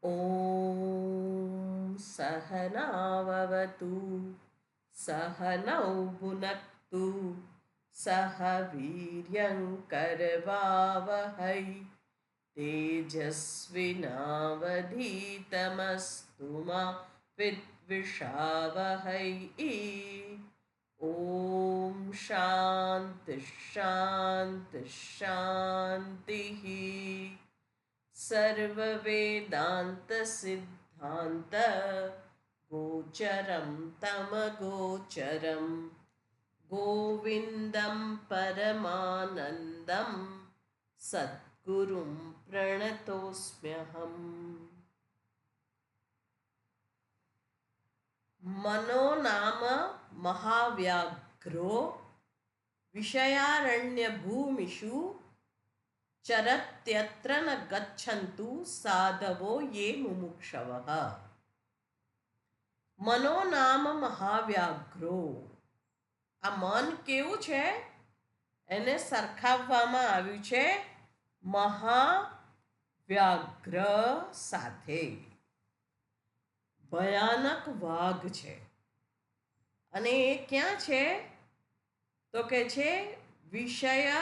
ॐ सहनाववतु सहनौ भुनक्तु सह वीर्यङ्करवावहै तेजस्विनावधीतमस्तु मा विद्विषावहै। ॐ शान्ति शान्ति शान्तिः। सर्ववेदान्तसिद्धान्त गोचरं तमगोचरं गोविन्दं परमानन्दं सद्गुरुं प्रणतोऽस्म्यहम्। मनो नाम महाव्याघ्रो विषयारण्यभूमिषु चरत्यत्र न गच्छन्तु साधवो ये मुमुक्षवः। મનો નામ મહાવ્યાઘ્રો, આ મન કેવું છે એને સરખાવવામાં આવ્યું છે મહાવ્યાઘ્ર સાથે. ભયાનક વાઘ છે. અને એ ક્યાં છે તો કે છે વિષય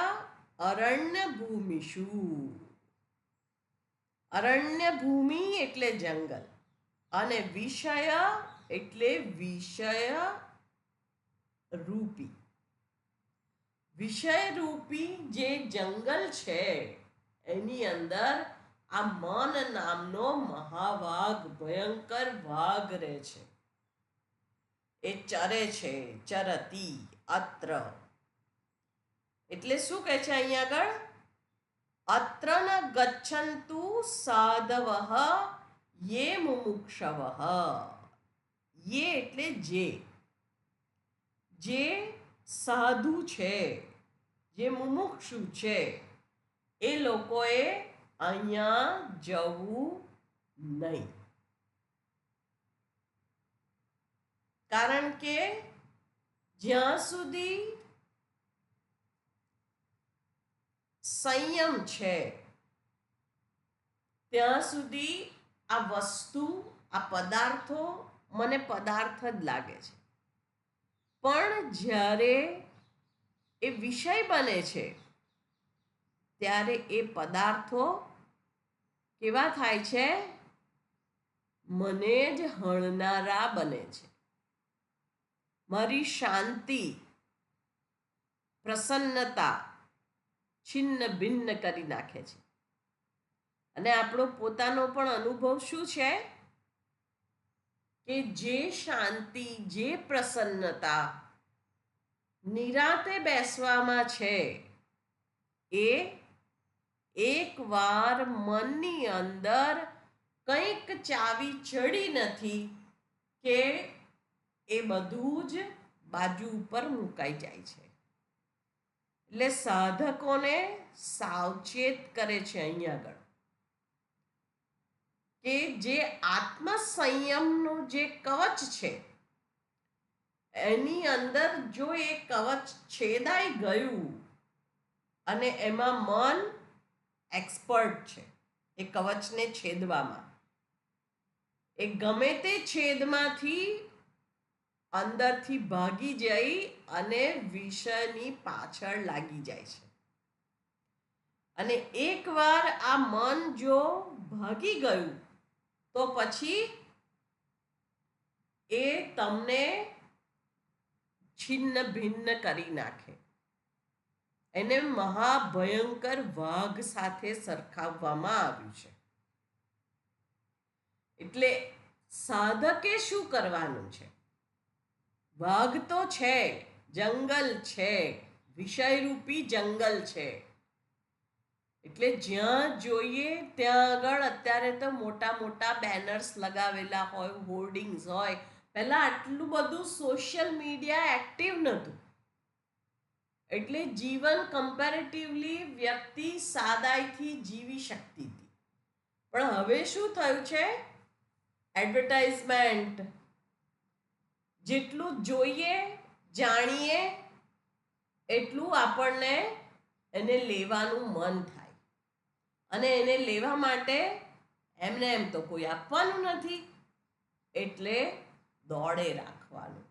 અરણ્ય ભૂમિષુ. અરણ્ય ભૂમિ એટલે જંગલ અને વિષય એટલે વિષય રૂપી. વિષય રૂપી જે જંગલ છે એની અંદર આ મન નામનો મહાવાઘ, ભયંકર વાઘ રહે છે. એ ચરે છે, ચરતી અત્ર. એટલે શું કહે છે અહીંયા આગળ? અત્ર ન ગચ્છન્તુ સાધવઃ યે મુમુક્ષવઃ. યે એટલે જે સાધુ છે, જે મુમુક્ષુ છે, એ લોકોએ અહીંયા જવું નહીં. કારણ કે જ્યાં સુધી સંયમ છે ત્યાં સુધી આ વસ્તુ, આ પદાર્થો મને પદાર્થ જ લાગે છે. પણ જ્યારે એ વિષય બને છે ત્યારે એ પદાર્થો કેવા થાય છે? મને જ હણનારા બને છે. મારી શાંતિ, પ્રસન્નતા છિન્ન ભિન્ન કરી નાખે છે. અને આપણો પોતાનો પણ અનુભવ શું છે કે જે શાંતિ, જે પ્રસન્નતા નિરાંતે બેસવામાં છે એ એકવાર મનની અંદર કંઈક ચાવી ચડી નથી કે એ બધું જ બાજુ ઉપર મુકાઈ જાય છે. એટલે સાધકોને સાવચેત કરે છે અહીંયા આગળ કે જે આત્મ સંયમનું જે કવચ છે એની અંદર જો એ કવચ છેદાઈ ગયું અને એમાં મન એક્સપર્ટ છે એ કવચને છેદવામાં, એ ગમે તે છેદમાંથી અંદરથી ભાગી જઈ અને વિષયની પાછળ લાગી જાય છે. અને એકવાર આ મન જો ભાગી ગયું તો પછી એ તમને છિન્ન ભિન્ન કરી નાખે. એને મહાભયંકર વાઘ સાથે સરખાવવામાં આવ્યું છે. એટલે સાધકે શું કરવાનું છે? વાઘ તો છે, જંગલ છે, વિષયરૂપી જંગલ છે. એટલે જ્યાં જોઈએ ત્યાં આગળ અત્યારે તો મોટા મોટા બેનર્સ લગાવેલા હોય, હોર્ડિંગ્સ હોય. પહેલાં આટલું બધું સોશિયલ મીડિયા એક્ટિવ નહોતું. એટલે જીવન કમ્પેરેટિવલી વ્યક્તિ સાદાઈથી જીવી શકતી હતી. પણ હવે શું થયું છે? એડવર્ટાઇઝમેન્ટ જેટલું જોઈએ, જાણીએ એટલું આપણને એને લેવાનું મન થાય. અને એને લેવા માટે એમને એમ તો કોઈ આપવાનું નથી, એટલે દોડે રાખવાનું.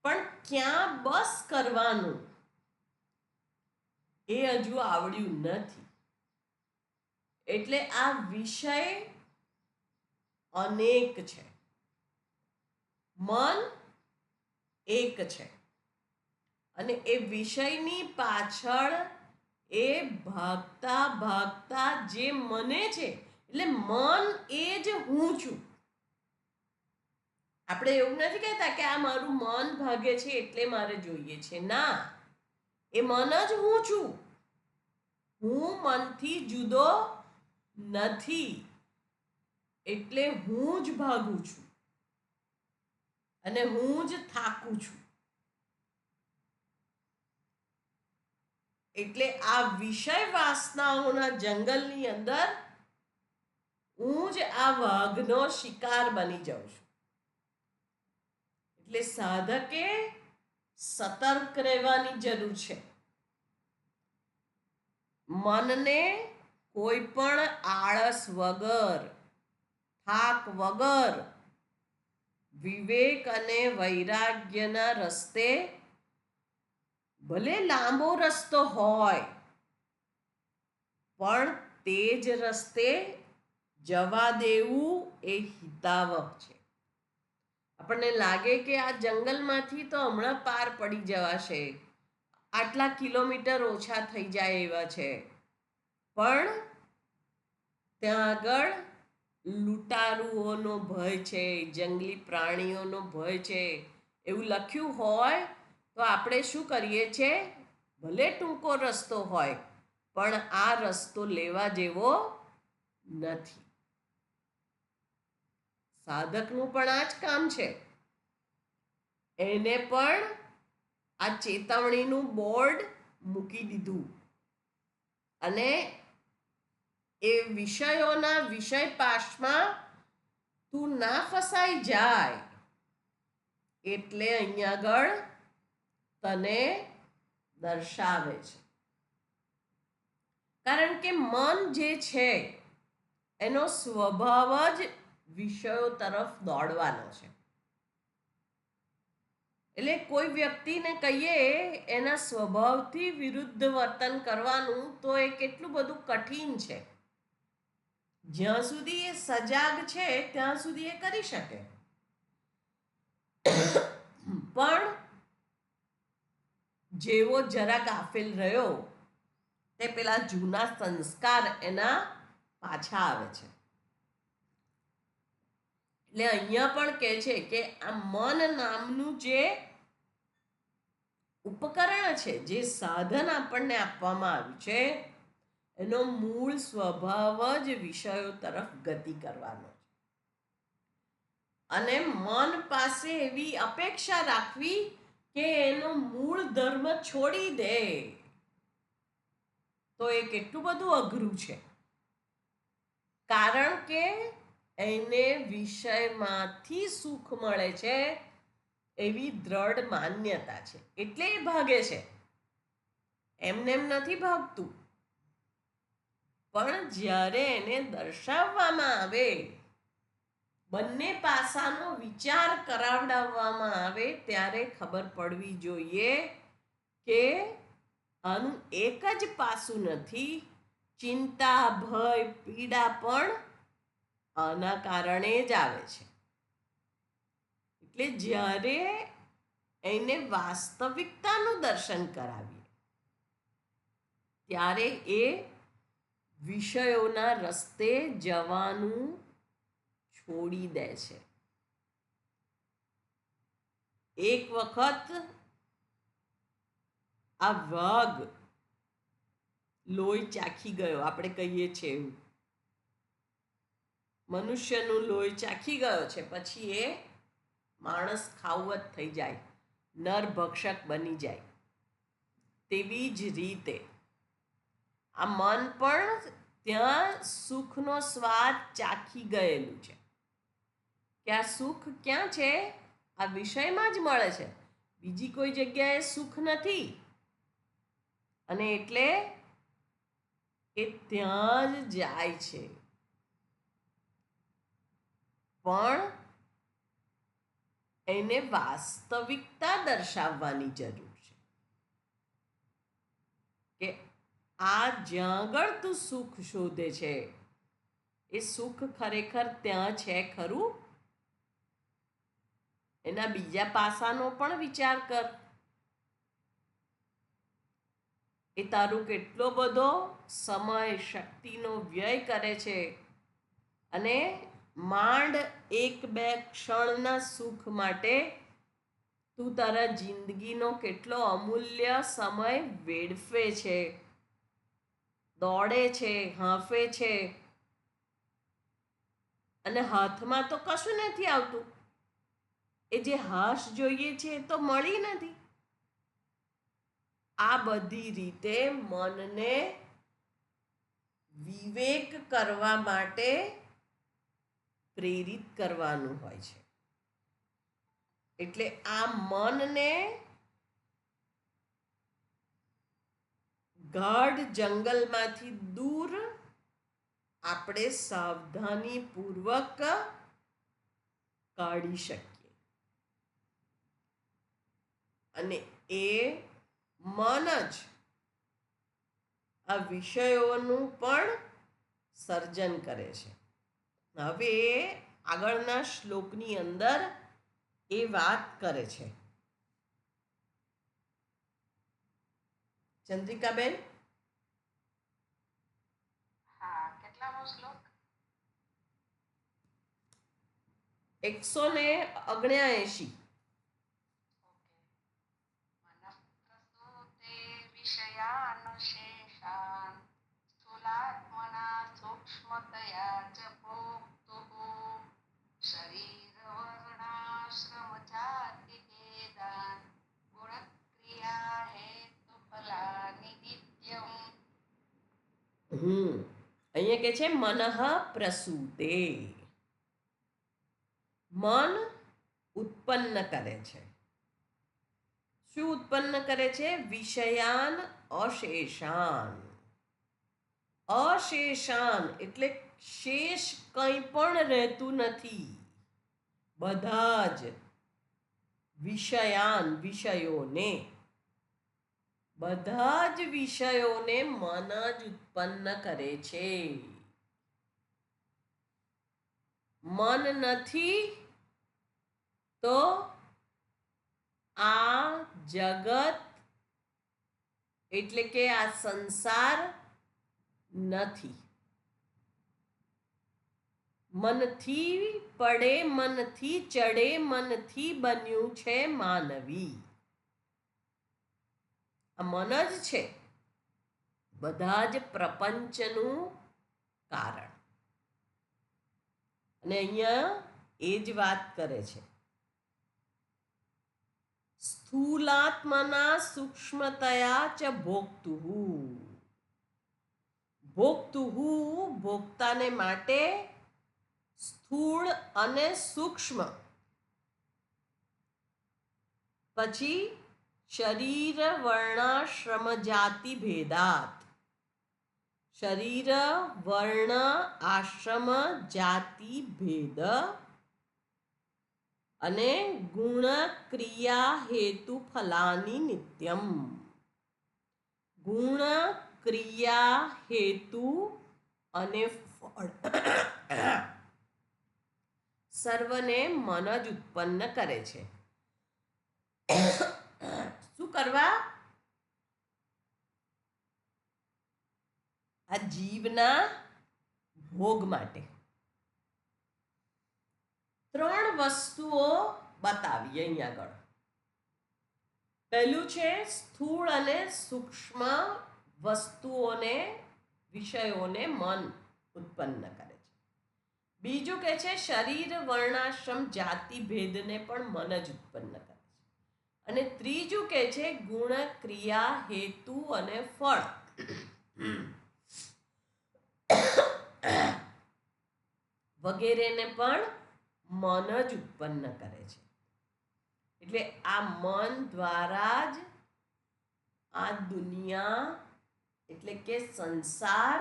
પણ ક્યાં બસ કરવાનું એ હજુ આવડ્યું નથી. એટલે આ વિષય અનેક છે, મન એક છે, અને એ વિષયની પાછળ એ ભાગતા ભાગતા જે મને છે, એટલે મન એ જ હું છું. આપણે એવું નથી કહેતા કે આ મારું મન ભાગે છે એટલે મારે જોઈએ છે. ના, એ મન જ હું છું. હું મનથી જુદો નથી, એટલે હું જ ભાગું છું અને હું જ થાકું છું. એટલે આ વિષય વાસનાઓના જંગલની અંદર હું જ આ વાઘનો શિકાર બની જાઉં છું. એટલે સાધકે સતર્ક રહેવાની જરૂર છે. મનને કોઈ પણ આળસ વગર, થાક વગર વિવેક અને વૈરાગ્યના રસ્તે, ભલે લાંબો રસ્તો હોય પણ તે જ રસ્તે જવા દેવું એ હિતાવહ છે. આપણને લાગે કે આ જંગલમાંથી તો હમણાં પાર પડી જવાશે, આટલા કિલોમીટર ઓછા થઈ જાય એવા છે, પણ ત્યાં આગળ લૂંટારુઓનો ભય છે, જંગલી પ્રાણીઓનો ભય છે એવું લખ્યું હોય તો આપણે શું કરીએ છીએ? ભલે ટૂંકો રસ્તો હોય પણ આ રસ્તો લેવા જેવો નથી. સાધકનું પણ આ જ કામ છે. એને પણ આ ચેતવણીનું બોર્ડ મૂકી દીધું અને એ વિષયોના વિષય પાશમાં તું ના ફસાઈ જાય એટલે અહીંયા આગળ તને દર્શાવે છે. કારણ કે મન જે છે એનો સ્વભાવ જ વિષયો તરફ દોડવાનો છે. એટલે કોઈ વ્યક્તિને કહીએ એના સ્વભાવથી વિરુદ્ધ વર્તન કરવાનું તો એ કેટલું બધું કઠિન છે. જ્યાં સુધી એ સજાગ છે ત્યાં સુધી એ કરી શકે, પણ જેવો જરા ગાફેલ રહ્યો તે પેલા જૂના સંસ્કાર એના પાછા આવે છે. એટલે અહીંયા પણ કહે છે કે આ મન નામનું જે ઉપકરણ છે, જે સાધન આપણને આપવામાં આવ્યું છે, એનો મૂળ સ્વભાવ જ વિષયો તરફ ગતિ કરવાનો છે. અને મન પાસે એવી અપેક્ષા રાખવી કે એનો મૂળ ધર્મ છોડી દે તો એ કેટલું બધું અઘરું છે. કારણ કે એને વિષયમાંથી સુખ મળે છે એવી દ્રઢ માન્યતા છે, એટલે એ ભાગે છે. એમને એમ નથી ભાગતું. પણ જ્યારે એને દર્શાવવામાં આવે, બંને પાસાનો વિચાર કરાવડાવવામાં આવે, ત્યારે ખબર પડવી જોઈએ કે આનું એક જ પાસું નથી. ચિંતા, ભય, પીડા પણ આના કારણે જ આવે છે. એટલે જ્યારે એને વાસ્તવિકતાનું દર્શન કરાવીએ ત્યારે એ વિષયોના રસ્તે જવાનું છોડી દે છે. એક વખત આ વાઘ લોહી ચાખી ગયો, આપણે કહીએ છીએ એવું, મનુષ્યનું લોહી ચાખી ગયો છે, પછી એ માણસ ખાવું જ થઈ જાય, નરભક્ષક બની જાય. તેવી જ રીતે આ મન પણ ત્યાં સુખનો સ્વાદ ચાખી ગયેલું છે કે આ સુખ ક્યાં છે? આ વિષયમાં જ મળે છે, બીજી કોઈ જગ્યાએ સુખ નથી. અને એટલે એ ત્યાં જ જાય છે. પણ એને વાસ્તવિકતા દર્શાવવાની જરૂર છે કે આ જ્યાં આગળ તું સુખ શોધે છે એ સુખ ખરેખર ત્યાં છે ખરું? એના બીજા પાસાનો પણ વિચાર કર. એ તારું કેટલો બધો સમય શક્તિનો વ્યય કરે છે અને માંડ એક બે ક્ષણના સુખ માટે તું તારા જિંદગીનો કેટલો અમૂલ્ય સમય વેડફે છે, દોડે છે, હાંફે છે, અને હાથમાં તો કશું નથી આવતું. એ જે હાશ જોઈએ છે એ તો મળી નથી. આ બધી રીતે મનને વિવેક કરવા માટે પ્રેરિત કરવાનું હોય છે. એટલે આ મનને ગાઢ જંગલમાંથી દૂર આપણે સાવધાનીપૂર્વક કાઢી શકીએ. અને એ મન જ આ વિષયોનું પણ સર્જન કરે છે. હવે આગળના શ્લોકની અંદર એ વાત કરે છે. ચંદ્રિકાબેન, 179. અહીંયા કે છે મનઃ પ્રસૂતે. મન ઉત્પન્ન કરે છે. શું ઉત્પન્ન કરે છે? વિષયાન અશેષાન. અશેષાન એટલે શેષ કંઈ પણ રહેતું નથી. બધા જ વિષયાન વિષયોને, બધા જ વિષયોને મન જ ઉત્પન્ન કરે છે. મન નથી તો આ જગત એટલે કે આ સંસાર નથી. મનથી પડે, મનથી ચડે, મનથી બન્યું છે માનવી. આ મન જ છે બધા જ પ્રપંચનું કારણ. અને અહીંયા એ જ વાત કરે છે. સ્થૂલાત્મના સૂક્ષ્મતયા ચ ભોક્તુઃ. ભોક્તુઃ ભોક્તાને માટે સ્થૂળ અને સૂક્ષ્મ. પછી શરીર વર્ણાશ્રમ જાતિ ભેદાત. શરીર વર્ણ આશ્રમ જાતિ ભેદ અને ગુણ ક્રિયા હેતુ ફલાની નિત્યમ. ગુણ ક્રિયા હેતુ અને ફળ સર્વને મન જ ઉત્પન્ન કરે છે. શું કરવા? આ જીવના ભોગ માટે. ત્રણ વસ્તુઓ બતાવી અહીંયા આગળ. પહેલું છે સ્થૂળ અને સૂક્ષ્મ વસ્તુઓને, વિષયોને મન ઉત્પન્ન કરે છે. બીજું કે છે શરીર વર્ણાશ્રમ જાતિ ભેદને પણ મન જ ઉત્પન્ન કરે છે. અને ત્રીજું કે છે ગુણ ક્રિયા હેતુ અને ફળ વગેરેને પણ મન જ ઉત્પન્ન કરે છે. એટલે આ મન દ્વારા જ આ દુનિયા એટલે કે સંસાર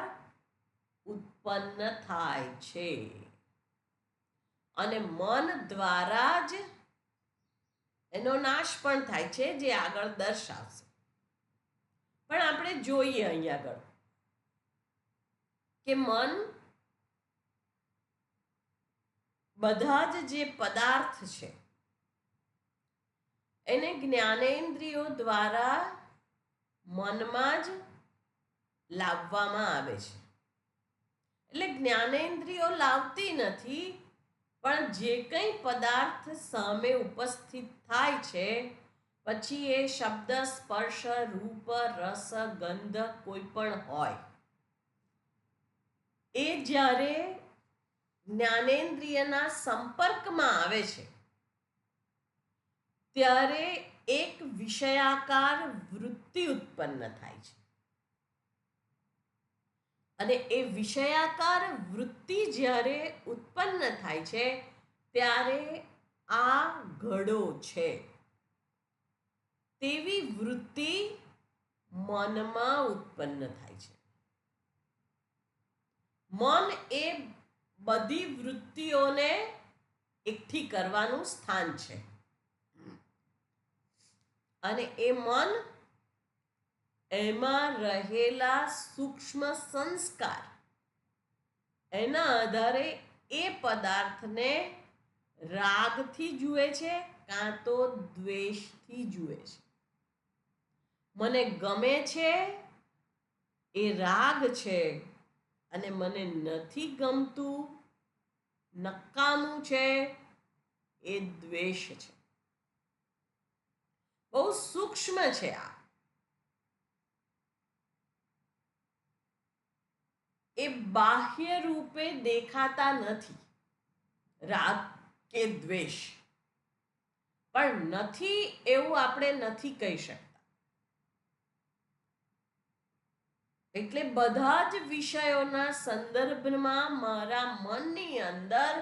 ઉત્પન્ન થાય છે. અને મન દ્વારા જ એનો નાશ પણ થાય છે, જે આગળ દર્શાવશે. પણ આપણે જોઈએ અહીં આગળ કે મન બધા જ જે પદાર્થ છે એને જ્ઞાનેન્દ્રિયો દ્વારા મનમાં જ લાવવામાં આવે છે. એટલે જ્ઞાનેન્દ્રિયો લાવતી નથી, પણ જે કંઈ પદાર્થ સામે ઉપસ્થિત થાય છે, પછી એ શબ્દ, સ્પર્શ, રૂપ, રસ, ગંધ કોઈ પણ હોય, એ જ્યારે જ્ઞાનેન્દ્રિયના સંપર્કમાં આવે છે ત્યારે એક વિષયાકાર વૃત્તિ ઉત્પન્ન થાય છે. અને એ વિષયાકાર વૃત્તિ જ્યારે ઉત્પન્ન થાય છે ત્યારે આ ઘડો છે તેવી વૃત્તિ મનમાં ઉત્પન્ન થાય છે. મન એ બધી વૃત્તિઓને એકઠી કરવાનું સ્થાન છે. અને એ મન એમાં રહેલા સૂક્ષ્મ સંસ્કાર એના આધારે એ પદાર્થને રાગથી જુએ છે કાં તો દ્વેષથી જુએ છે. મને ગમે છે એ રાગ છે, અને મને નથી ગમતું, નકામું છે, એ દ્વેષ છે. બહુ સૂક્ષ્મ છે આ. એ બાહ્ય રૂપે દેખાતા નથી, રાગ કે દ્વેષ. પણ નથી એવું આપણે નથી કહી શકતા. એટલે બધા જ વિષયોના સંદર્ભમાં મારા મનની અંદર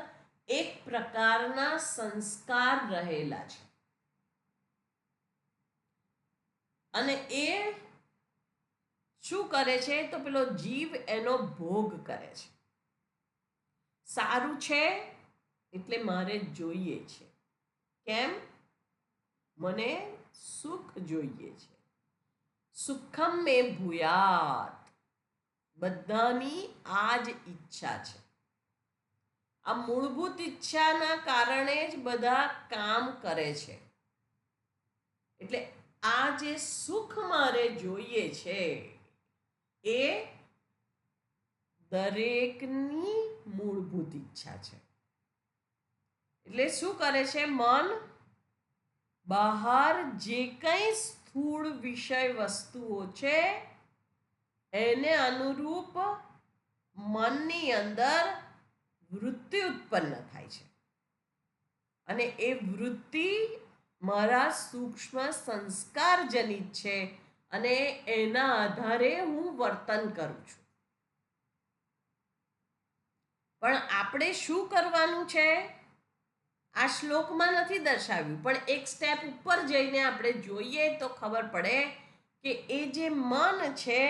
એક પ્રકારના સંસ્કાર રહેલા છે, અને એ શું કરે છે તો પેલો જીવ એનો ભોગ કરે છે. સારું છે એટલે મારે જોઈએ છે. કેમ? મને સુખ જોઈએ છે. સુખમ મે ભૂયાત. બધાની આ જ ઈચ્છા છે. આ મૂળભૂત ઈચ્છાના કારણે જ બધા કામ કરે છે. એટલે આ જે સુખ મારે જોઈએ છે એ દરેકની મૂળભૂત ઈચ્છા છે. એટલે શું કરે છે મન? બહાર જે કંઈ સ્થૂળ વિષય વસ્તુઓ છે એને અનુરૂપ મનની અંદર વૃત્તિ ઉત્પન્ન થાય છે, અને એ વૃત્તિ મારા સૂક્ષ્મ સંસ્કાર જનિત છે, અને એના આધારે હું વર્તન કરું છું. પણ આપણે શું કરવાનું છે આ શ્લોકમાં નથી દર્શાવ્યું, પણ એક સ્ટેપ ઉપર જઈને આપણે જોઈએ તો ખબર પડે કે એ જે મન છે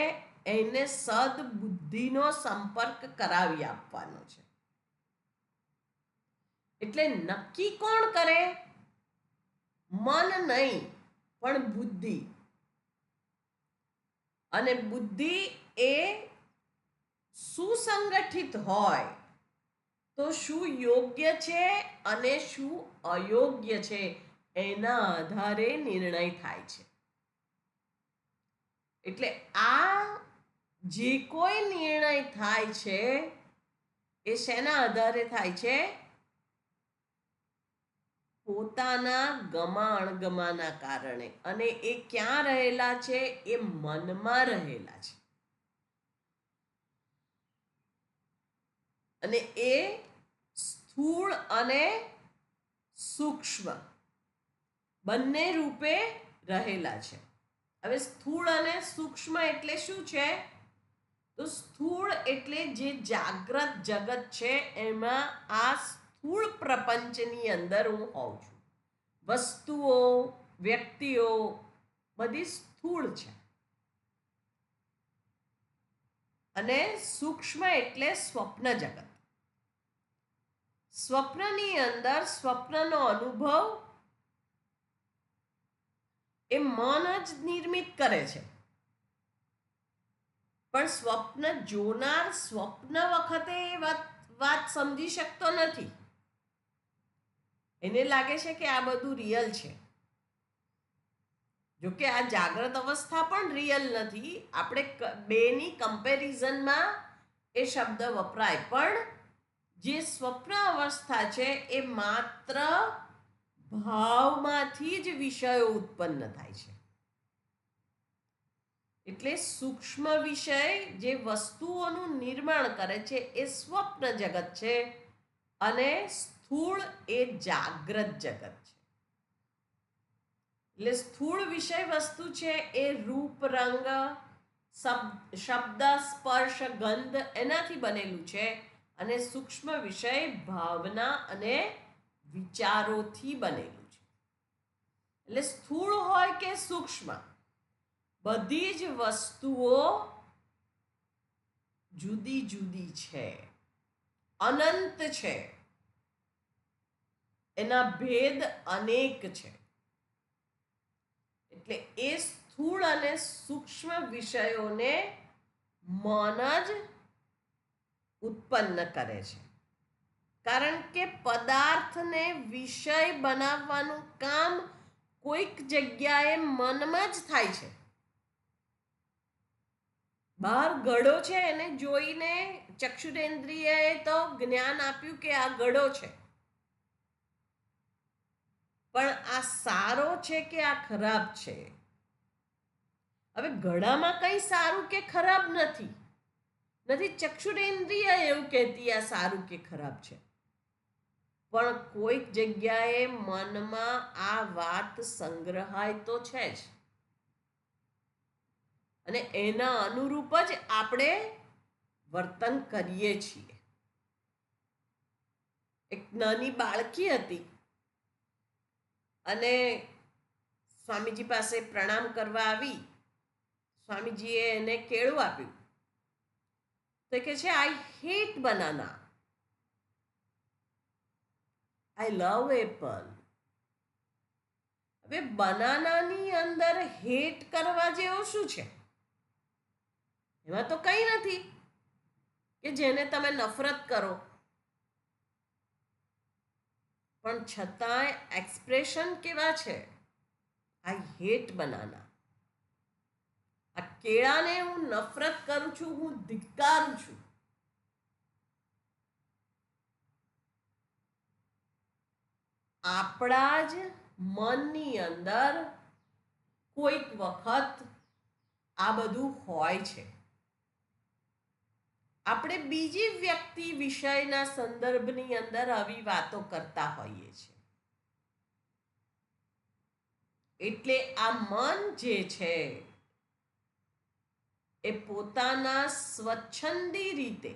એને સદબુદ્ધિનો સંપર્ક કરાવી આપવાનો છે. એટલે નક્કી કોણ કરે? મન નહીં, પણ બુદ્ધિ. અને બુદ્ધિ એ સુસંગઠિત હોય તો શું યોગ્ય છે અને શું અયોગ્ય છે એના આધારે નિર્ણય થાય છે. એટલે આ જે કોઈ નિર્ણય થાય છે એ શેના આધારે થાય છે? પોતાના ગમા અણગમાના કારણે. અને એ ક્યાં રહેલા છે? એ મનમાં રહેલા છે. અને એ સ્થૂળ અને સૂક્ષ્મ બંને રૂપે રહેલા છે. હવે સ્થૂળ અને સૂક્ષ્મ એટલે શું છે? તો સ્થૂળ એટલે જે જાગ્રત જગત છે એમાં આ સ્થૂળ પ્રપંચની અંદર હું હોઉં છું. વસ્તુઓ, વ્યક્તિઓ બધી સ્થૂળ છે. અને સૂક્ષ્મ એટલે સ્વપ્ન જગત. સ્વપ્નની અંદર સ્વપ્નનો અનુભવ એ મન જ નિર્મિત કરે છે, પણ સ્વપ્ન જોનાર સ્વપ્ન વખતે એ વાત સમજી શકતો નથી. એને લાગે છે કે આ બધું રિયલ છે. જોકે આ જાગ્રત અવસ્થા પણ રિયલ નથી. આપણે બેની કમ્પેરિઝનમાં એ શબ્દ વપરાય, પણ જે સ્વપ્ન અવસ્થા છે એ માત્ર ભાવમાંથી જ વિષયો ઉત્પન્ન થાય છે. એટલે સૂક્ષ્મ વિષય જે વસ્તુઓનું નિર્માણ કરે છે એ સ્વપ્ન જગત છે, અને સ્થૂળ એ જાગ્રત જગત છે. એટલે સ્થૂળ વિષય વસ્તુ છે એ રૂપ, રંગ, શબ્દ, સ્પર્શ, ગંધ એનાથી બનેલું છે, અને સૂક્ષ્મ વિષય ભાવના અને વિચારોથી બનેલું છે. એટલે સ્થૂળ હોય કે સૂક્ષ્મ, બધી જ વસ્તુઓ જુદી જુદી છે, અનંત છે, એના ભેદ અનેક છે. એટલે એ સ્થૂળ અને સૂક્ષ્મ વિષયોને મન જ ઉત્પન્ન કરે છે, કારણ કે પદાર્થને વિષય બનાવવાનું કામ કોઈક જગ્યાએ મનમાં જ થાય છે. બહાર ઘડો છે, એને જોઈને ચક્ષુરેન્દ્રિયએ તો જ્ઞાન આપ્યું કે આ ઘડો છે, પણ આ સારો છે કે આ ખરાબ છે? હવે ઘડામાં કંઈ સારું કે ખરાબ નથી. ચક્ષુરેન્દ્રિય એવું કહેતી આ સારું કે ખરાબ છે, પણ કોઈક જગ્યાએ મનમાં આ વાત સંગ્રહાય તો છે જ, અને એના અનુરૂપ જ આપણે વર્તન કરીએ છીએ. એક નાની બાળકી હતી અને સ્વામીજી પાસે પ્રણામ કરવા આવી. સ્વામીજીએ એને કેળું આપ્યું. તો કે છે, I hate banana, I love Apple. હવે બનાનાની અંદર હેટ કરવા જેવું શું છે? એમાં તો કંઈ નથી કે જેને તમે નફરત કરો, પણ છતાંય એક્સપ્રેશન કેવા છે? I hate banana. આ કેળાને હું નફરત કરું છું, હું ધિક્કારું છું. આપણા જ મનની અંદર કોઈક વખત આ બધું હોય છે. આપણે બીજી વ્યક્તિ વિષયના સંદર્ભની અંદર આવી વાતો કરતા હોઈએ છીએ. એટલે આ મન જે છે એ પોતાના સ્વચ્છંદી રીતે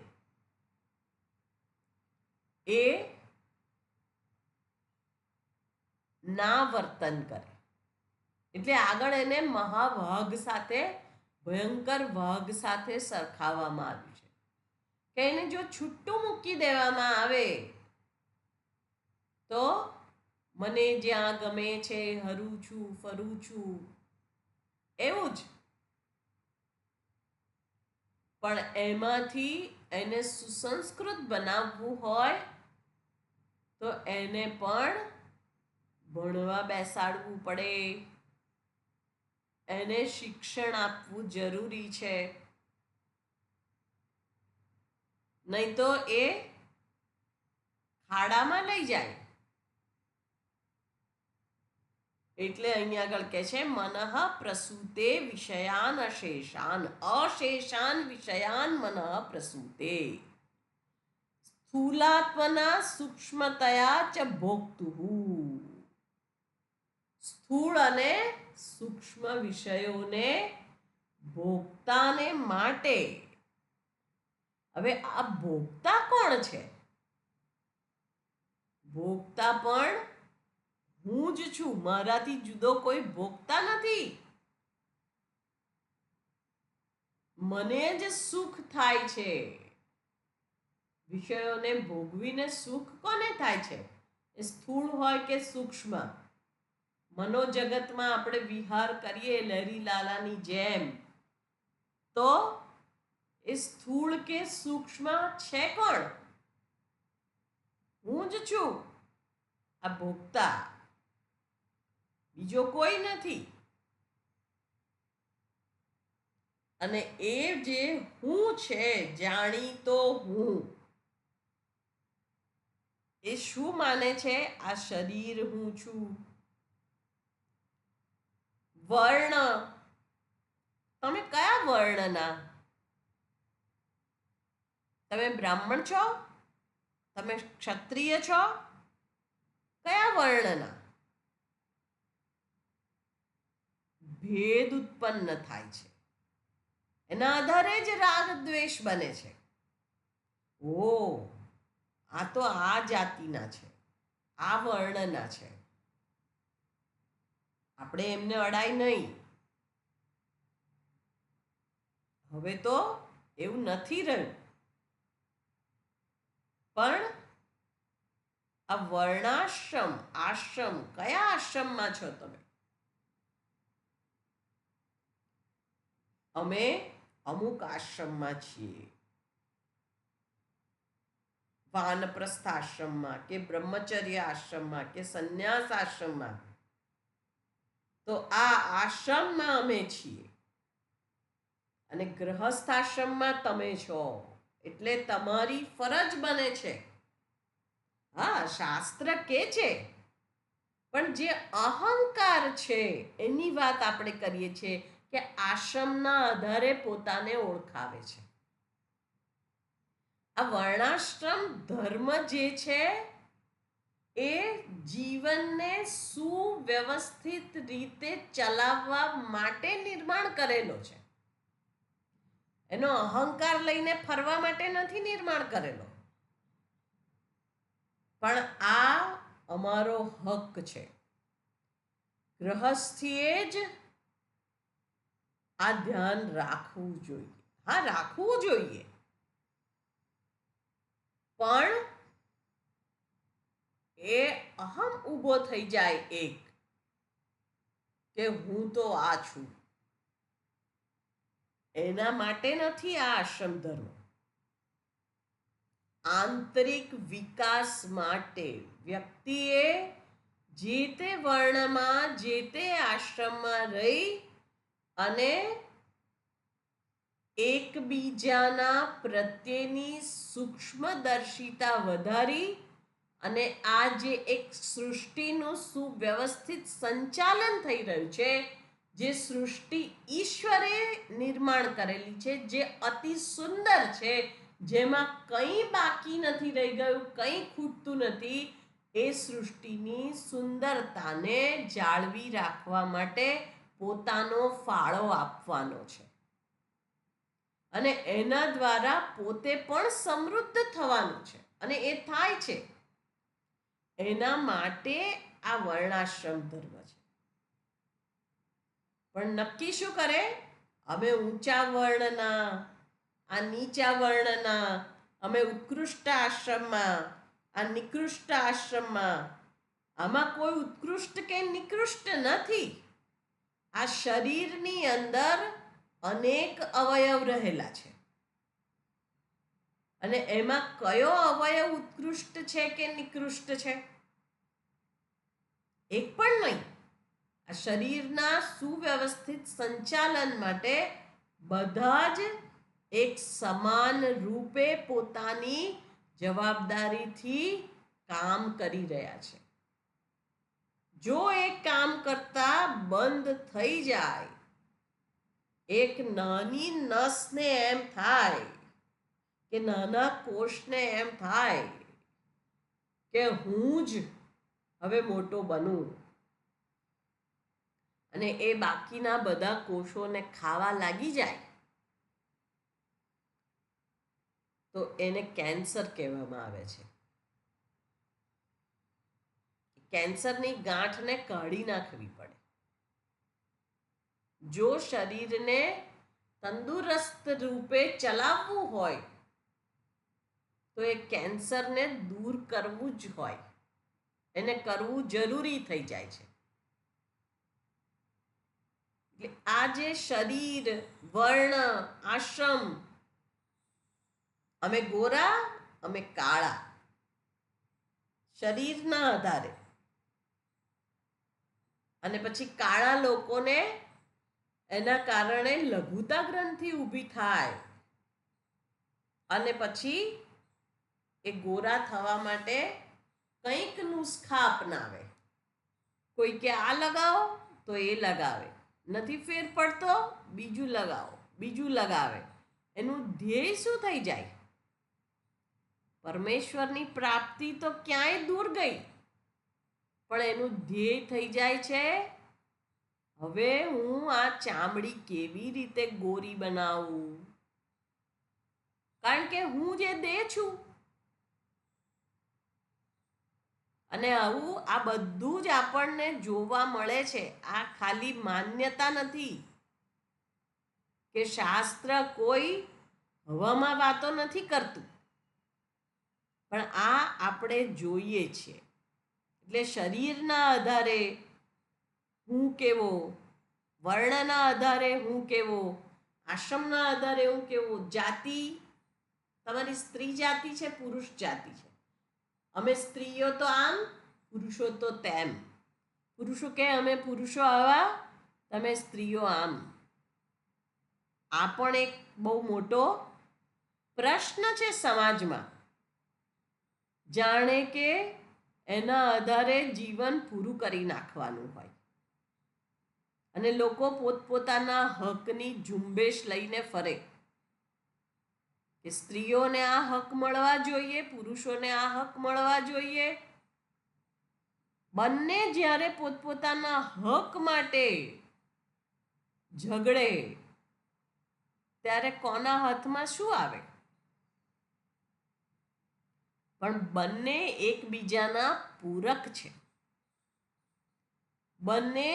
એ ના વર્તન કરે. એટલે આગળ એને મહાવાઘ સાથે, ભયંકર વાઘ સાથે સરખાવવામાં આવ્યું છે કે એને જો છૂટું મૂકી દેવામાં આવે તો મને જ્યાં ગમે છે હરું છું, ફરું છું, એવું જ. પણ એમાંથી એને સુસંસ્કૃત બનાવવું હોય તો એને પણ ભણવા બેસાડવું પડે, એને શિક્ષણ આપવું જરૂરી છે. નહીં તો એ ખાડામાં લઈ જાય. એટલે અહીંયા આગળ કહે છે, મનઃ પ્રસૂતે વિષયાન અશેષાન, અશેષાન વિષયાન મનઃ પ્રસૂતે. સ્થૂલાત્મના સૂક્ષ્મતયા ચ ભોક્તુઃ. સ્થૂળ અને સૂક્ષ્મ વિષયોને ભોગતાને માટે. હવે આ ભોગતા કોણ છે? ભોગતા પણ હું જ છું, મારાથી જુદો કોઈ ભોગતા નથી. મને જ સુખ થાય છે, વિષયોને ભોગવીને સુખ કોને થાય છે? એ સ્થૂળ હોય કે સૂક્ષ્મ? મનોજગતમાં આપણે વિહાર કરીએ લહેરી લાલાની જેમ, તો એ સ્થૂળ કે સૂક્ષ્મ છે કોણ? હું જ છું, આ ભોગતા, બીજો કોઈ નથી. અને એ જે હું છે, જાણીતો હું, એ શું માને છે? આ શરીર હું છું. વર્ણ, તમે કયા વર્ણના? તમે બ્રાહ્મણ છો? તમે ક્ષત્રિય છો? કયા વર્ણના? ભેદ ઉત્પન્ન થાય છે, એના આધારે જ રાગ દ્વેષ બને છે. ઓ, આ તો આ જાતિના છે, આ વર્ણના છે, આપણે એમને અડાય નહીં. હવે તો એવું નથી રહ્યું. પણ આ વર્ણાશ્રમ, આશ્રમ, કયા આશ્રમમાં છો તમે? અમે અમુક આશ્રમમાં છીએ, વાનપ્રસ્થ આશ્રમમાં કે બ્રહ્મચર્ય આશ્રમમાં કે સંન્યાસ આશ્રમમાં. તો આ આશ્રમમાં અમે છીએ, અને ગૃહસ્થ આશ્રમમાં તમે છો, એટલે તમારી ફરજ બને છે. હા, શાસ્ત્ર કે છે, પણ જે અહંકાર છે એની વાત આપણે કરીએ છીએ કે આશ્રમના આધારે પોતાને ઓળખાવે છે. આ વર્ણાશ્રમ ધર્મ જે છે એ જીવનને સુવ્યવસ્થિત રીતે ચલાવવા માટે નિર્માણ કરેલો છે. એનો અહંકાર લઈને ફરવા માટે નથી નિર્માણ કરેલો. પણ આ અમારો હક છે. ગૃહસ્થીએ જ આ ધ્યાન રાખવું જોઈએ. હા, રાખવું જોઈએ, પણ એ અહમ ઊભો થઈ જાય એક, કે હું તો આ છું. એના માટે નથી આ આશ્રમ ધર્મ. આંતરિક વિકાસ માટે વ્યક્તિએ જે તે વર્ણમાં, જે તે આશ્રમમાં રહી અને એકબીજાના પ્રત્યેની સૂક્ષ્મદર્શિતા વધારી, અને આ જે એક સૃષ્ટિનું સુવ્યવસ્થિત સંચાલન થઈ રહ્યું છે, જે સૃષ્ટિ ઈશ્વરે નિર્માણ કરેલી છે, જે અતિ સુંદર છે, જેમાં કંઈ બાકી નથી રહી ગયું, કંઈ ખૂટતું નથી, એ સૃષ્ટિની સુંદરતાને જાળવી રાખવા માટે પોતાનો ફાળો આપવાનો છે. અને એના દ્વારા પોતે પણ સમૃદ્ધ થવાનું છે, અને એ થાય છે. એના માટે આ વર્ણાશ્રમ ધર્મ છે. પણ નક્કી શું કરે? અમે ઊંચા વર્ણના, આ નીચા વર્ણના, અમે ઉત્કૃષ્ટ આશ્રમમાં, આ નિકૃષ્ટ આશ્રમમાં. આમાં કોઈ ઉત્કૃષ્ટ કે નિકૃષ્ટ નથી. આ શરીરની અંદર અનેક અવયવ રહેલા છે, અને એમાં કયો અવયવ ઉત્કૃષ્ટ છે કે નિકૃષ્ટ છે? એક પણ નહીં. આ શરીરના સુવ્યવસ્થિત સંચાલન માટે બધા જ એક સમાન રૂપે પોતાની જવાબદારીથી કામ કરી રહ્યા છે. જો એ કામ કરતા બંધ થઈ જાય, એક નાની નસને એમ થાય કે નાના કોષને એમ થાય કે હું જ હવે મોટો બનું, અને એ બાકીના બધા કોષોને ખાવા લાગી જાય, તો એને કેન્સર કહેવામાં આવે છે. કેન્સરની ગાંઠને કાઢી નાખવી પડે. જો શરીરને તંદુરસ્ત રૂપે ચલાવવું હોય, તો એ કેન્સરને દૂર કરવું જ હોય, એને કરવું જરૂરી થઈ જાય છે. એટલે આ જે શરીર, વર્ણ, આશ્રમ, અમે ગોરા, અમે કાળા, શરીરના આધારે, અને પછી કાળા લોકોને એના કારણે લઘુતા ગ્રંથિ ઊભી થાય અને પછી એ ગોરા થવા માટે કંઈક નુસ્ખા અપનાવે. કોઈ કે આ લગાવો તો એ લગાવે, નથી ફેર પડતો બીજું લગાવો, બીજું લગાવે. એનું ધ્યેય શું થઈ જાય? પરમેશ્વરની પ્રાપ્તિ તો ક્યાંય દૂર ગઈ, પણ એનું ધ્યેય થઈ જાય છે હવે હું આ ચામડી કેવી રીતે ગોરી બનાવું, કારણ કે હું જે દેહ છું. અને આવું આ બધું જ આપણને જોવા મળે છે. આ ખાલી માન્યતા નથી કે શાસ્ત્ર કોઈ હવામાં વાતો નથી કરતું, પણ આ આપણે જોઈએ છીએ. એટલે શરીરના આધારે હું કેવો, વર્ણના આધારે હું કેવો, આશ્રમના આધારે હું કેવો, જાતિ, તમારી સ્ત્રી જાતિ છે, પુરુષ જાતિ છે. અમે સ્ત્રીઓ તો આમ, પુરુષો તો તેમ. પુરુષો કે અમે પુરુષો આવા, તમે સ્ત્રીઓ આમ. આ પણ એક બહુ મોટો પ્રશ્ન છે સમાજમાં. જાણે કે એના આધારે જીવન પૂરું કરી નાખવાનું હોય, અને લોકો પોતપોતાના હકની ઝુંબેશ લઈને ફરે કે સ્ત્રીઓને આ હક મળવા જોઈએ, પુરુષોને આ હક મળવા જોઈએ. બંને જ્યારે પોતપોતાના હક માટે ઝઘડે ત્યારે કોના હાથમાં શું આવે? પણ બંને એકબીજાના પૂરક છે. બંને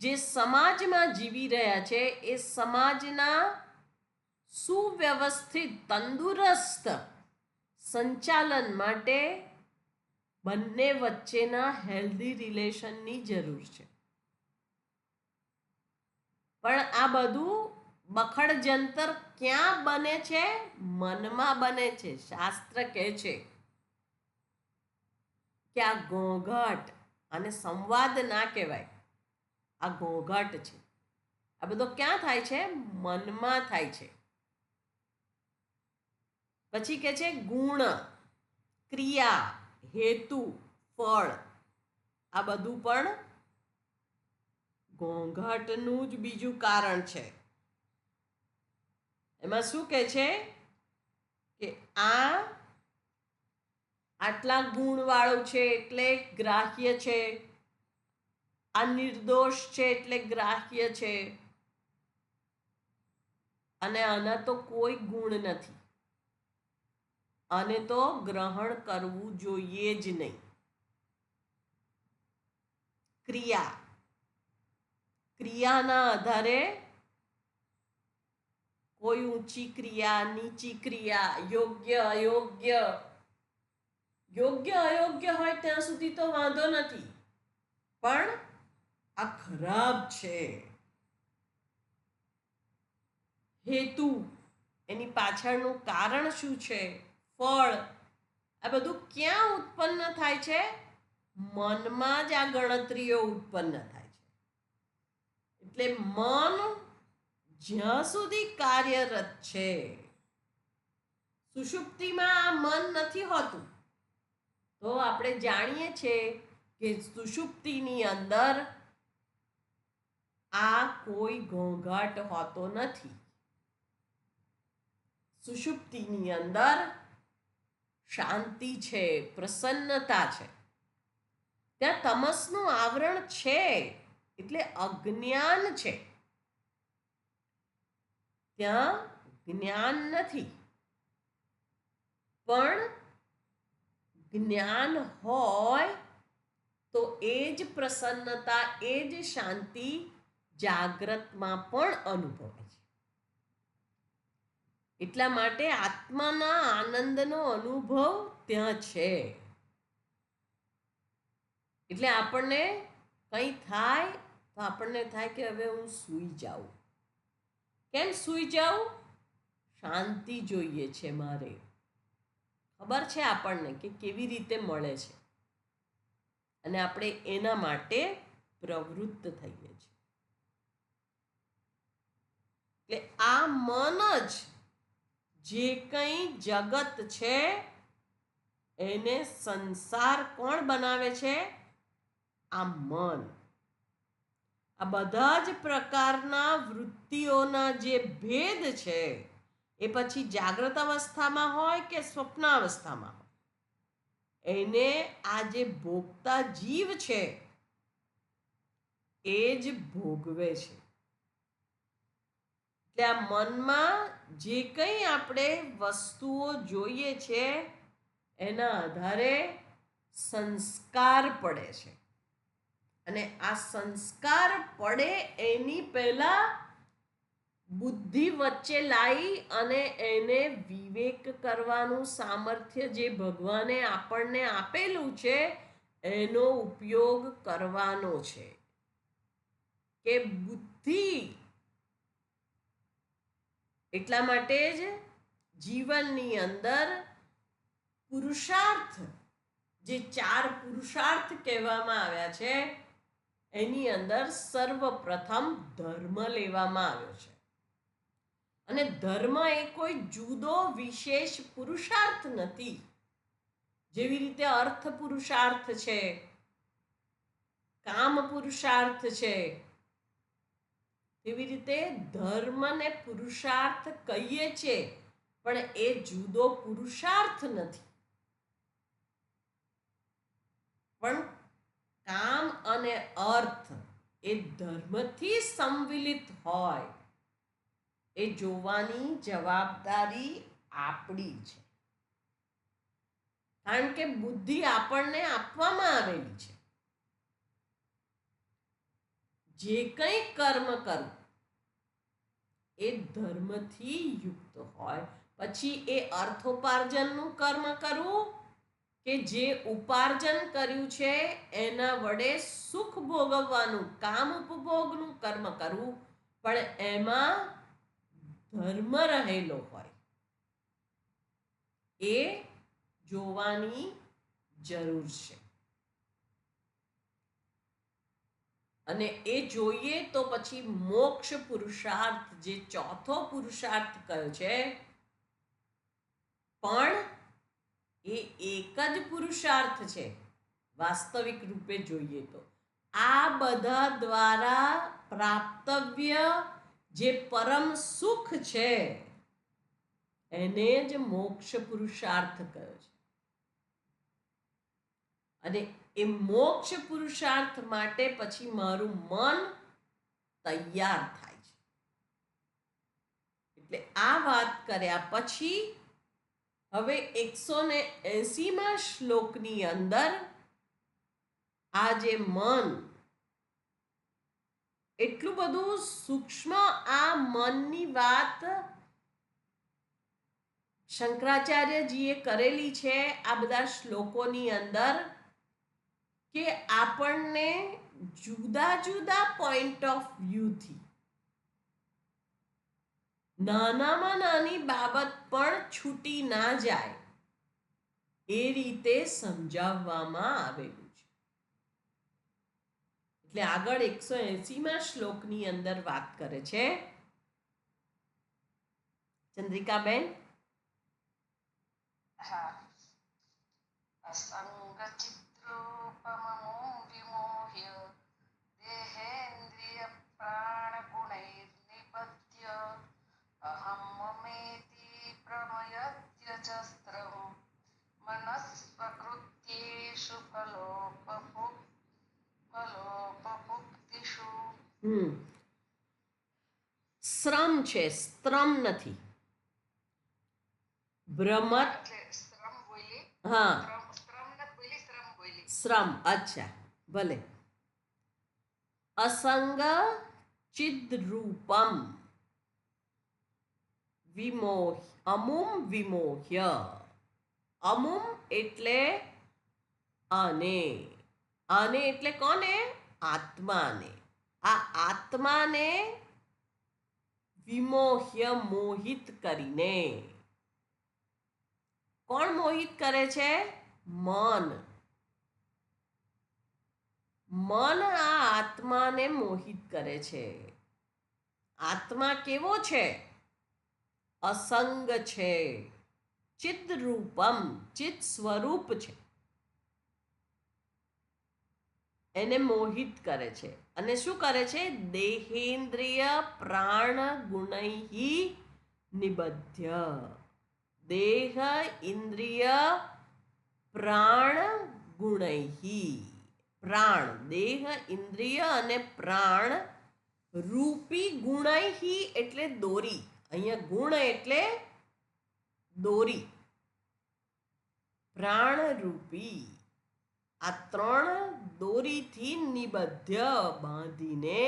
જે સમાજમાં જીવી રહ્યા છે એ સમાજના સુવ્યવસ્થિત, તંદુરસ્ત સંચાલન માટે બંને વચ્ચેના હેલ્ધી રિલેશનની જરૂર છે. પણ આ બધું બખડ જંતર ક્યાં બને છે? મનમાં બને છે. શાસ્ત્ર કહે છે કે આ ઘોંઘાટ અને સંવાદ ના કહેવાય, આ ઘોંઘાટ છે. આ બધો ક્યાં થાય છે? મનમાં થાય છે. પછી કે છે ગુણ, ક્રિયા, હેતુ, ફળ, આ બધું પણ ઘોંઘાટનું જ બીજું કારણ છે. એમાં શું કહે છે કે આ આટલા ગુણવાળું છે એટલે ગ્રાહ્ય છે, આ નિર્દોષ છે એટલે ગ્રાહ્ય છે, અને આના તો કોઈ ગુણ નથી, આને તો ગ્રહણ કરવું જોઈએ જ નહીં. ક્રિયા, ક્રિયાના આધારે કોઈ ઊંચી ક્રિયા, નીચી ક્રિયા, યોગ્ય, અયોગ્ય. યોગ્ય અયોગ્ય હોય ત્યાં સુધી તો વાંધો નથી, પણ આ ખરાબ છે. હેતુ, એની પાછળનું કારણ શું છે? ફળ, આ બધું ક્યાં ઉત્પન્ન થાય છે? મનમાં જ આ ગણતરીઓ ઉત્પન્ન થાય છે. એટલે મન જ્યાં સુધી કાર્યરત છે, સુષુપ્તિમાં આ મન નથી હોતું, તો આપણે જાણીએ છીએ કે સુષુપ્તિની અંદર આ કોઈ ઘોંઘાટ હોતો નથી. સુષુપ્તિની અંદર શાંતિ છે, પ્રસન્નતા છે. ત્યાં તમસનું આવરણ છે એટલે અજ્ઞાન છે, ત્યાં જ્ઞાન નથી. પણ જ્ઞાન હોય તો એ જ પ્રસન્નતા, એ જ શાંતિ જાગ્રતમાં પણ અનુભવાય છે. એટલા માટે આત્માના આનંદનો અનુભવ ત્યાં છે. એટલે આપણને કંઈ થાય તો આપણને થાય કે હવે હું સૂઈ જાઉં. કેમ સૂઈ જાઉં? શાંતિ જોઈએ છે મારે. ખબર છે આપણને કે કેવી રીતે મળે છે, અને આપણે એના માટે પ્રવૃત્ત થઈએ છીએ. એટલે આ મન જ જે કંઈ જગત છે એને સંસાર કોણ બનાવે છે? આ મન. આ બધા જ પ્રકારના વૃત્તિઓના જે ભેદ છે એ પછી જાગ્રત અવસ્થામાં હોય કે સ્વપ્નાવસ્થામાં હોય, એને આ જે ભોગતા જીવ છે એ જ ભોગવે છે. એટલે આ મનમાં જે કંઈ આપણે વસ્તુઓ જોઈએ છે એના આધારે સંસ્કાર પડે છે, અને આ સંસ્કાર પડે એની પહેલા બુદ્ધિ વચ્ચે લાવી અને એને વિવેક કરવાનું સામર્થ્ય જે ભગવાને આપણને આપેલું છે એનો ઉપયોગ કરવાનો છે. કે બુદ્ધિ એટલા માટે જ જીવનની અંદર પુરુષાર્થ, જે 4 પુરુષાર્થ કહેવામાં આવ્યા છે એની અંદર સર્વપ્રથમ ધર્મ લેવામાં આવ્યો છે. અને ધર્મ એ કોઈ જુદો વિશેષ પુરુષાર્થ નથી. જેવી રીતે અર્થ પુરુષાર્થ છે, કામ પુરુષાર્થ છે, તેવી રીતે ધર્મને પુરુષાર્થ કહીએ છીએ, પણ એ જુદો પુરુષાર્થ નથી. પણ કામ અને અર્થ એ ધર્મથી સંવિલિત હોય એ જોવાની જવાબદારી આપણી છે. કારણ કે બુદ્ધિ આપણને આપવામાં આવેલી છે. જે કંઈ કર્મ કરવું એ ધર્મથી યુક્ત હોય. પછી એ અર્થોપાર્જનનું કર્મ કરવું કે જે ઉપાર્જન કર્યું છે એના વડે સુખ ભોગવવાનું કામ ઉપભોગનું કર્મ કરવું, પણ એમાં ધર્મ રહેલો હોય એ જોવાની જરૂર છે. અને એ જોઈએ તો પછી મોક્ષ પુરુષાર્થ, જે ચોથો પુરુષાર્થ કયો છે, પણ એ એક જ પુરુષાર્થ છે વાસ્તવિક રૂપે જોઈએ તો. આ બધા દ્વારા પ્રાપ્તવ્ય જે પરમ સુખ છે એને જ મોક્ષ પુરુષાર્થ કહ્યો છે. અને એ મોક્ષ પુરુષાર્થ માટે પછી મારું મન તૈયાર થાય છે. એટલે આ વાત કર્યા પછી હવે 180માં શ્લોકની અંદર આ જે મન એટલું બધું સૂક્ષ્મ, આ મનની વાત શંકરાચાર્યજીએ કરેલી છે આ બધા શ્લોકોની અંદર, કે આપણને જુદા જુદા પોઈન્ટ ઓફ વ્યૂથી નાનામાં નાની બાબત પણ છૂટી ના જાય એ રીતે સમજાવવામાં આવેલું છે. એટલે આગળ 180માં શ્લોકની અંદર વાત કરે છે. ચંદ્રિકાબેન? असङ्गचित्रोपमं विमोह्य देहेन्द्रिय प्राणगुणैर्निबध्य अहं ममेति प्रमयत्यजस्रं मनस्वकृत्येषु फलोपभुक्तिषु. શ્રમ છે, સ્ત્રમ નથી. ભ્રમત, હા, શ્રમ. અચ્છા, ભલે. અસંગ ચિદ્રૂપમ વિમોહ અમુમ વિમોહ્ય. અમુમ એટલે આને. આને એટલે કોને? આત્માને. આ આત્માને વિમોહ્ય મોહિત કરીને. કોણ મોહિત કરે છે? મન. મન આ આત્માને મોહિત કરે છે. આત્મા કેવો છે? અસંગ છે, ચિદ રૂપમ, ચિત સ્વરૂપ છે. એને મોહિત કરે છે. અને શું કરે છે? દેહેન્દ્રિય પ્રાણ ગુણૈ નિબધ્ય. દેહ ઇન્દ્રિય પ્રાણ ગુણૈ. પ્રાણ, દેહ ઇન્દ્રિય અને પ્રાણ રૂપી ગુણૈ એટલે દોરી. અહીંયા ગુણ એટલે દોરી. પ્રાણ રૂપી આ ત્રણ દોરીથી નિબધ્ય બાંધીને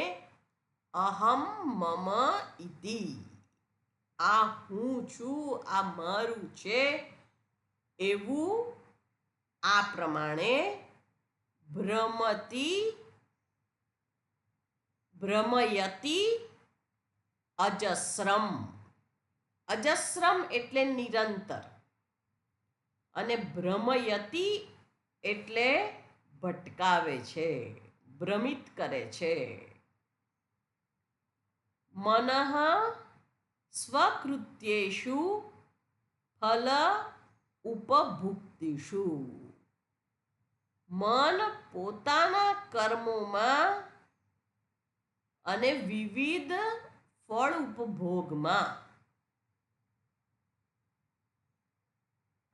અહમ મમ ઇતિ. આ હું છું, આ મારું છે એવું આ પ્રમાણે ભ્રમયતિ અજસ્રમ. અજસ્રમ એટલે નિરંતર અને ભ્રમયતિ એટલે ભટકાવે છે, ભ્રમિત કરે છે. મનઃ સ્વકૃત્યેષુ ફલ ઉપભુક્તિષુ. મન પોતાના કર્મોમાં અને વિવિધ ફળ ઉપભોગમાં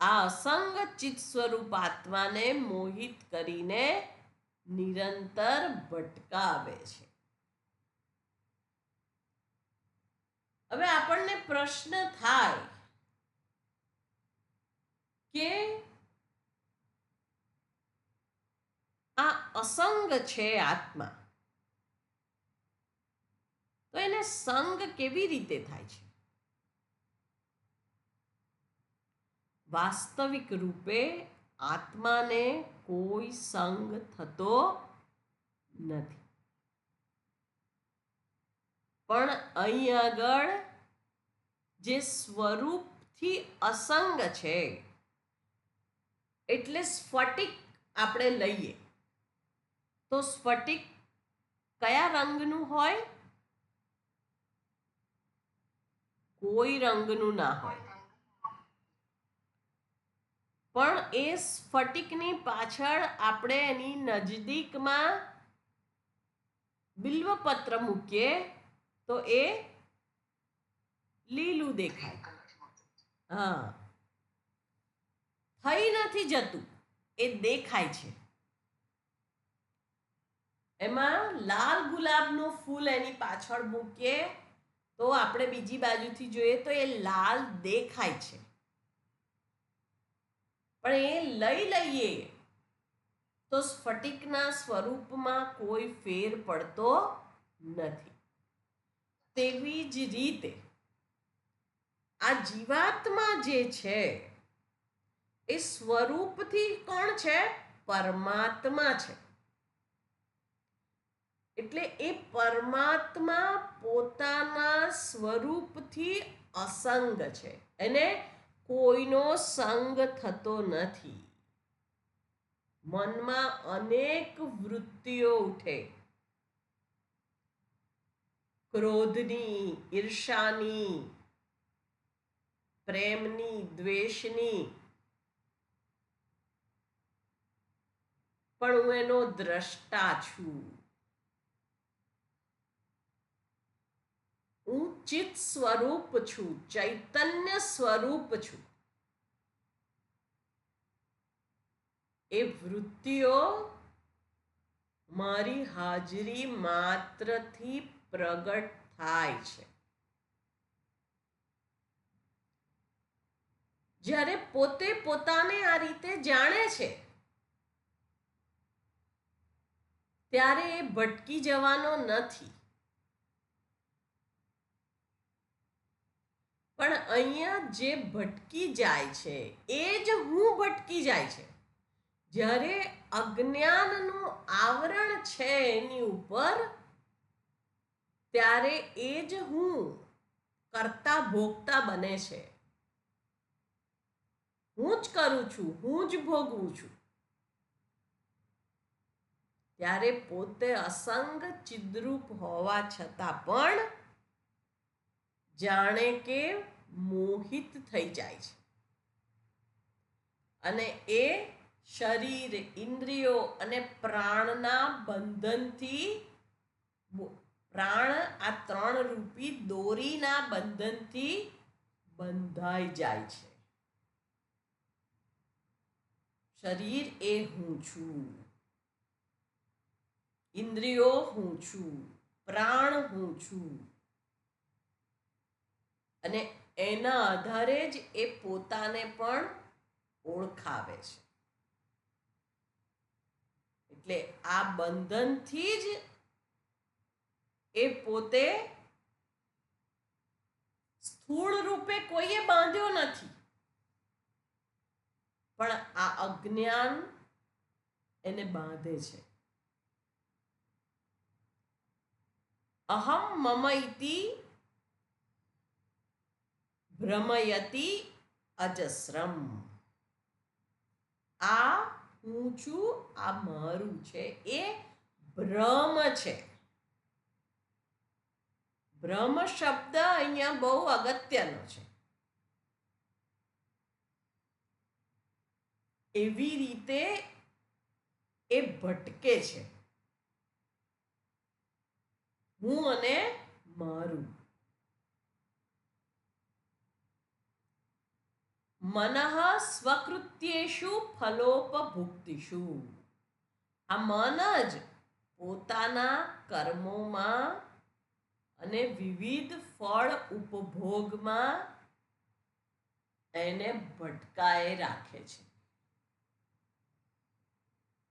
આ અસંગ ચિત્ત સ્વરૂપ આત્માને મોહિત કરીને નિરંતર ભટકાવે છે. હવે આપણને પ્રશ્ન થાય કે આ અસંગ છે આત્મા, તો એને સંગ કેવી રીતે થાય છે? વાસ્તવિક રૂપે આત્માને કોઈ સંગ થતો નથી. પણ અહીં આગળ જે સ્વરૂપથી અસંગ છે, એટલે સ્ફટિક આપણે લઈએ તો સ્ફટિક કયા રંગનું હોય? કોઈ રંગનું ના હોય. પણ એ સ્ફટિકની પાછળ આપણે એની નજદીકમાં બિલ્વપત્ર મૂકીએ તો એ લીલું દેખાય. હા, થઈ નથી જતું, એ દેખાય છે. એમાં લાલ ગુલાબનું ફૂલ એની પાછળ મૂકીએ તો આપણે બીજી બાજુથી જોઈએ તો એ લાલ દેખાય છે. પણ એ લઈ લઈએ તો સ્ફટિકના સ્વરૂપમાં કોઈ ફેર પડતો નથી. તેવી જ રીતે આ જીવાત્મા જે છે એ સ્વરૂપથી કોણ છે? પરમાત્મા છે. એટલે એ પરમાત્મા પોતાના સ્વરૂપથી અસંગ છે. એને કોઈનો સંગ થતો નથી. મનમાં અનેક વૃત્તિઓ ઉઠે, ક્રોધની, ઈર્ષાની, પ્રેમની, દ્વેષની, પણ હું એનો દ્રષ્ટા છું. હું ચિત્ત સ્વરૂપ છું, ચૈતન્ય સ્વરૂપ છું. એ વૃત્તિઓ મારી હાજરી માત્રથી પ્રગટ થાય છે. જ્યારે પોતે પોતાને આ રીતે જાણે છે ત્યારે એ ભટકી જવાનો નથી. પણ અહીંયા જે ભટકી જાય છે એ જ હું ભટકી જાય છે. જ્યારે અજ્ઞાનનું આવરણ છે એની ઉપર, ત્યારે એ જ હું કરતા ભોગતા બને છે. હું જ કરું છું, હું જ ભોગવું છું. ત્યારે પોતે અસંગ ચિદ્રૂપ હોવા છતાં પણ જાણે કે મોહિત થઈ જાય છે. અને એ શરીર, ઇન્દ્રિયો અને પ્રાણના બંધનથી, પ્રાણ આ 3 રૂપી દોરીના બંધનથી બંધાઈ જાય છે. શરીર એ હું છું, ઇન્દ્રિયો હું છું, પ્રાણ હું છું, અને એના આધારે જ એ પોતાને પણ ઓળખાવે છે. એટલે આ બંધનથી જ એ પોતે સ્થૂળ રૂપે કોઈએ બાંધ્યો નથી, પણ આ અજ્ઞાન એને બાંધે છે. અહમ મમ ઇતિ ભ્રમયતિ અજસ્રમ. આ હું છું, આ મારું છે, એ ભ્રમ છે. ભ્રમ શબ્દ અહીંયા બહુ અગત્યનો છે. એવી રીતે એ ભટકે છે, હું અને મારું. મનઃ સ્વકૃત્યેષુ ફલોપભુક્તિષુ. આ મન જ પોતાના કર્મોમાં અને વિવિધ ફળ ઉપભોગમાં એને ભટકાએ રાખે છે.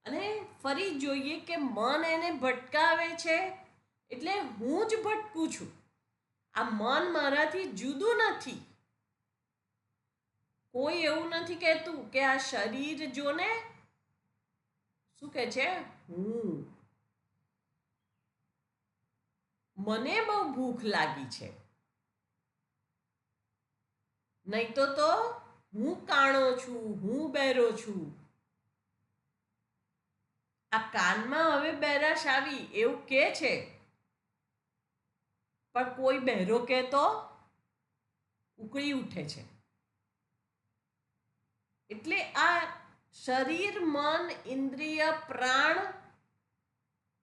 અને ફરી જોઈએ કે મન એને ભટકાવે છે એટલે હું જ ભટકું છું. આ મન મારાથી જુદું નથી. કોઈ એવું નથી કહેતું કે આ શરીર જોને, શું કહે છે, હું, મને બહુ ભૂખ લાગી છે, નહીં તો હું કાણો છું, હું બહેરો છું. આ કાનમાં હવે બહેરાશ આવી એવું કે છે, પણ કોઈ બહેરો કે તો ઉકળી ઉઠે છે. એટલે આ શરીર, મન, ઇન્દ્રિય, પ્રાણ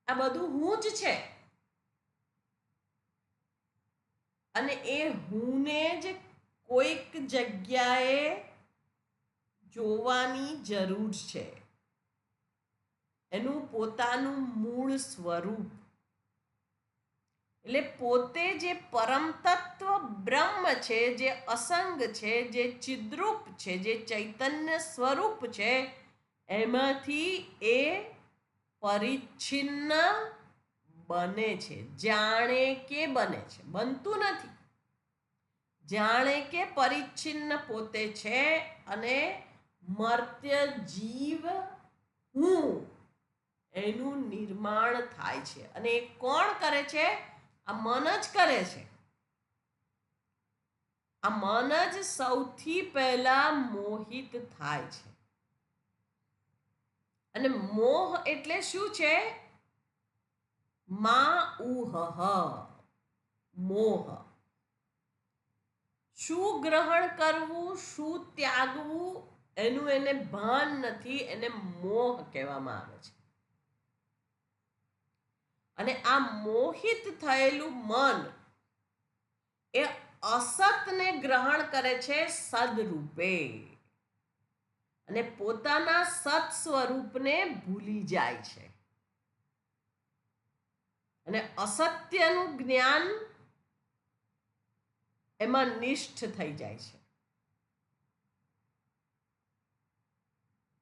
આ બધું હું જ છે. અને એ હુંને જ કોઈક જગ્યાએ જોવાની જરૂર છે. એનું પોતાનું મૂળ સ્વરૂપ, એટલે પોતે જે પરમ તત્વ બ્રહ્મ છે, જે અસંગ છે, જે ચિદ્રૂપ છે, જે ચૈતન્ય સ્વરૂપ છે, એમાંથી એ પરિચ્છિન્ન બને છે. જાણે કે બને છે, બનતું નથી. જાણે કે પરિચ્છિન્ન પોતે છે અને મર્ત્ય જીવ હું એનું નિર્માણ થાય છે. અને એ કોણ કરે છે? આ મન જ કરે છે. આ મન જ સૌથી પહેલા મોહિત થાય છે. અને મોહ એટલે શું છે? મા ઉહ, મોહ. શું ગ્રહણ કરવું, શું ત્યાગવું, એનું એને ભાન નથી, એને મોહ કહેવામાં આવે છે. અને આ મોહિત થયેલું મન એ અસતને ગ્રહણ કરે છે સદરૂપે, અને પોતાના સત સ્વરૂપને ભૂલી જાય છે. અને અસત્યનું જ્ઞાન એમાં નિષ્ઠ થઈ જાય છે.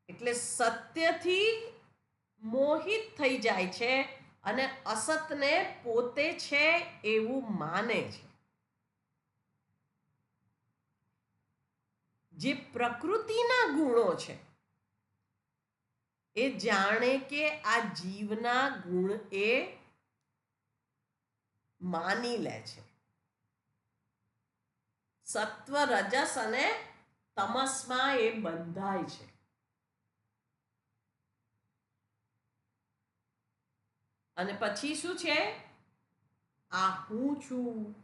એટલે સત્યથી મોહિત થઈ જાય છે અને અસતને પોતે છે એવું માને છે. જે પ્રકૃતિના ગુણો છે એ જાણે કે આ જીવના ગુણ એ માની લે છે. સત્વ, રજસ અને તમસમાં એ બંધાય છે. અને પછી શું છે? આ હું છું,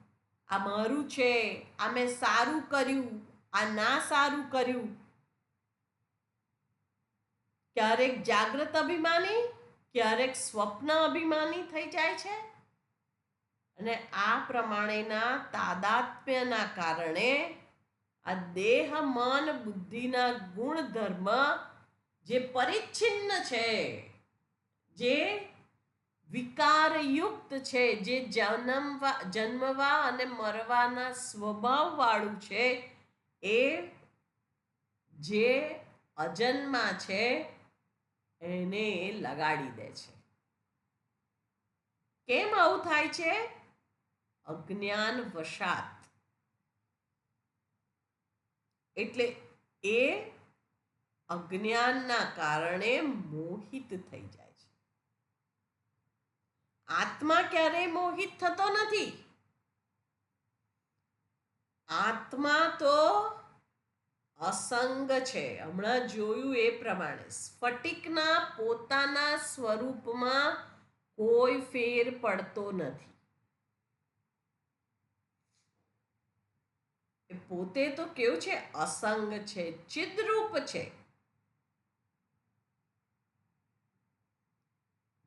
આ મારું છે, આ મેં સારું કર્યું, આ ના સારું કર્યું. ક્યારેક જાગ્રત અભિમાની, ક્યારેક સ્વપ્ન અભિમાની થઈ જાય છે. અને આ પ્રમાણેના તાદાત્મ્યના કારણે આ દેહ, મન, બુદ્ધિના ગુણધર્મ જે પરિચ્છિન્ન છે, જે વિકારયુક્ત છે, જે જન્મવા અને મરવાના સ્વભાવવાળું છે, એ જે અજન્મા છે એને લગાડી દે છે. કેમ આવું થાય છે? અજ્ઞાન વશાત. એટલે એ અજ્ઞાનના કારણે મોહિત થઈ જાય છે. આત્મા ક્યારેય મોહિત થતો નથી. આત્મા તો અસંગ છે. હમણાં જોયું એ પ્રમાણે સ્ફટિકના પોતાના સ્વરૂપમાં કોઈ ફેર પડતો નથી. એ પોતે તો કેવું છે? અસંગ છે, ચિદ્રૂપ છે.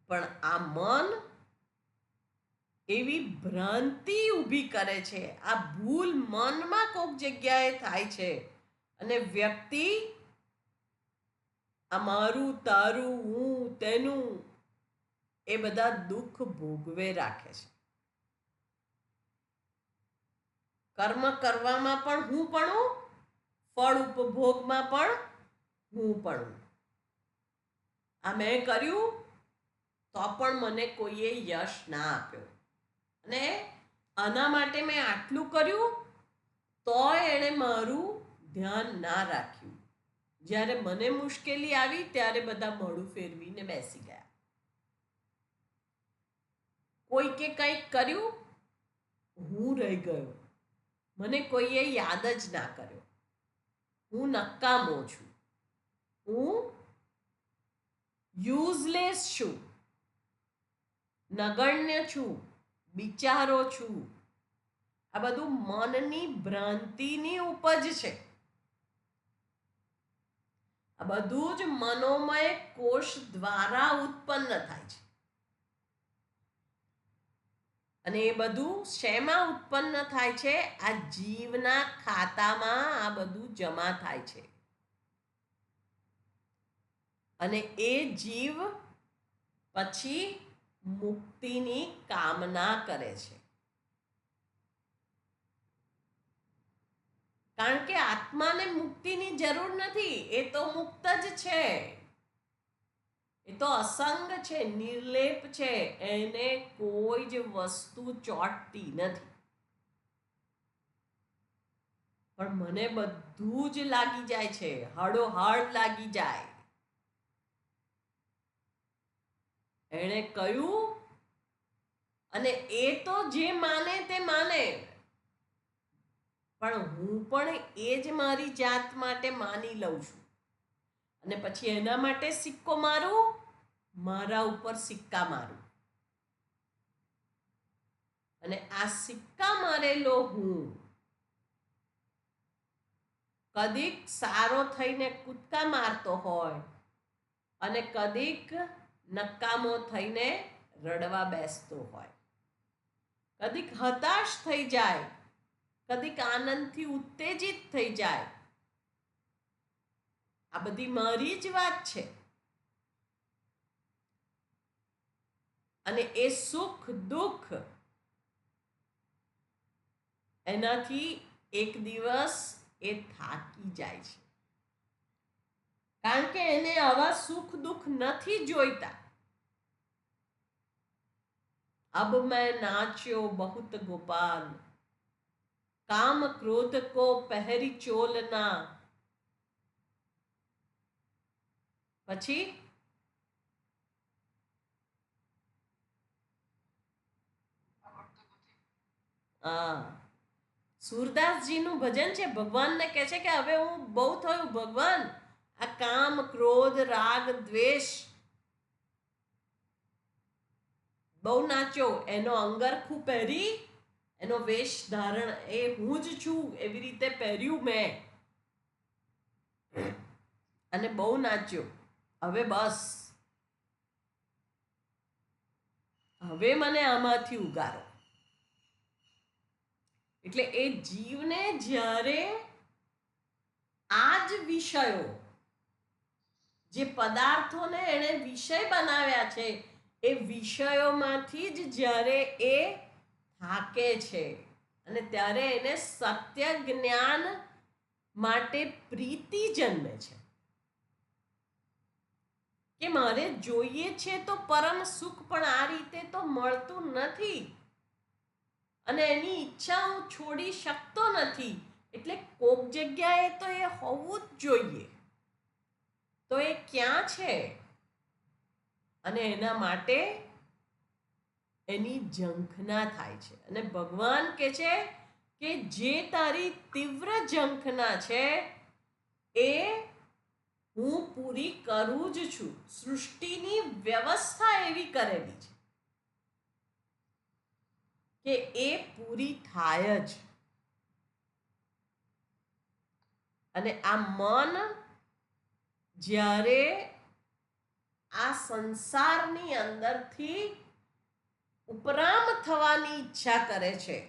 પણ આ મન એવી ભ્રાંતિ ઊભી કરે છે. આ ભૂલ મનમાં કોઈક જગ્યાએ થાય છે અને વ્યક્તિ આ મારું, તારું, હું, તેનું એ બધા દુઃખ ભોગવે રાખે છે. કર્મ કરવામાં પણ હું પણ, ફળ ઉપભોગમાં પણ હું પણ. આ મેં કર્યું તો પણ મને કોઈએ યશ ના આપ્યો, અને આના માટે મેં આટલું કર્યું તોય એણે મારું ધ્યાન ના રાખ્યું. જ્યારે મને મુશ્કેલી આવી ત્યારે બધા મોઢું ફેરવીને બેસી ગયા. કોઈકે કંઈક કર્યું, હું રહી ગયો, મને કોઈએ યાદ જ ના કર્યો. હું નકામો છું, હું યુઝલેસ છું, નગણ્ય છું, બિચારો છું. આ બધું મનની ભ્રાંતિની ઉપજ છે. આ બધું જ મનોમય કોષ દ્વારા ઉત્પન્ન થાય છે. અને એ બધું શેમાં ઉત્પન્ન થાય છે? આ જીવના ખાતામાં આ બધું જમા થાય છે. અને એ જીવ પછી મુક્તિની કામના કરે છે. કારણ કે આત્માને મુક્તિની જરૂર નથી. એ તો મુક્ત જ છે. એ તો અસંગ છે, નિર્લેપ છે. એને કોઈ જ વસ્તુ ચોંટતી નથી. પણ મને બધું જ લાગી જાય છે, હાડોહાડ લાગી જાય. એણે કહ્યું, અને એ તો જે માને તે માને, પણ હું પણ એ જ મારી જાત માટે માની લઉં છું. અને પછી એના માટે સિક્કો મારું, મારા ઉપર સિક્કા મારું. અને આ સિક્કા મારેલો હું કદીક સારો થઈને કૂદકા મારતો હોય અને કદીક નકામો થઈને રડવા બેસતો હોય. કદીક હતાશ થઈ જાય, કદીક આનંદથી ઉત્તેજિત થઈ જાય. આ બધી મારી જ વાત છે. અને એ સુખ દુઃખ એનાથી એક દિવસ એ થાકી જાય છે. કારણ કે એને આવા સુખ દુઃખ નથી જોઈતા. अब मैं नाच्यो बहुत गोपाल, काम क्रोध को पहरी चोलना, પછી હા, સુરદાસજીનું ભજન છે. ભગવાનને કહે છે કે હવે હું બહુ થયું ભગવાન, આ કામ ક્રોધ રાગ દ્વેષ બહુ નાચ્યો, એનો અંગરખું પહેરી, એનો વેશ ધારણ એ હું જ છું એવી રીતે પહેર્યું મેં, અને બહુ નાચ્યો, હવે બસ, હવે મને આમાંથી ઉગારો. એટલે એ જીવને જ્યારે આ જ વિષયો, જે પદાર્થોને એણે વિષય બનાવ્યા છે, એ વિષયોમાંથી જ જ્યારે એ થાકે છે અને ત્યારે એને સત્ય જ્ઞાન માટે પ્રીતિ જન્મે છે કે મારે જોઈએ છે તો પરમ સુખ, પણ આ રીતે તો મળતું નથી અને એની ઈચ્છા હું છોડી શકતો નથી, એટલે કોક જગ્યાએ તો એ હોવું જ જોઈએ. તો એ ક્યાં છે? અને એના માટે એની ઝંખના થાય છે. અને ભગવાન કહે છે કે જે તારી તીવ્ર ઝંખના છે એ હું પૂરી કરું જ છું. સૃષ્ટિની વ્યવસ્થા એવી કરેલી છે કે એ પૂરી થાય જ. અને આ મન જ્યારે આ સંસારની અંદરથી ઉપરામ થવાની ઈચ્છા કરે છે,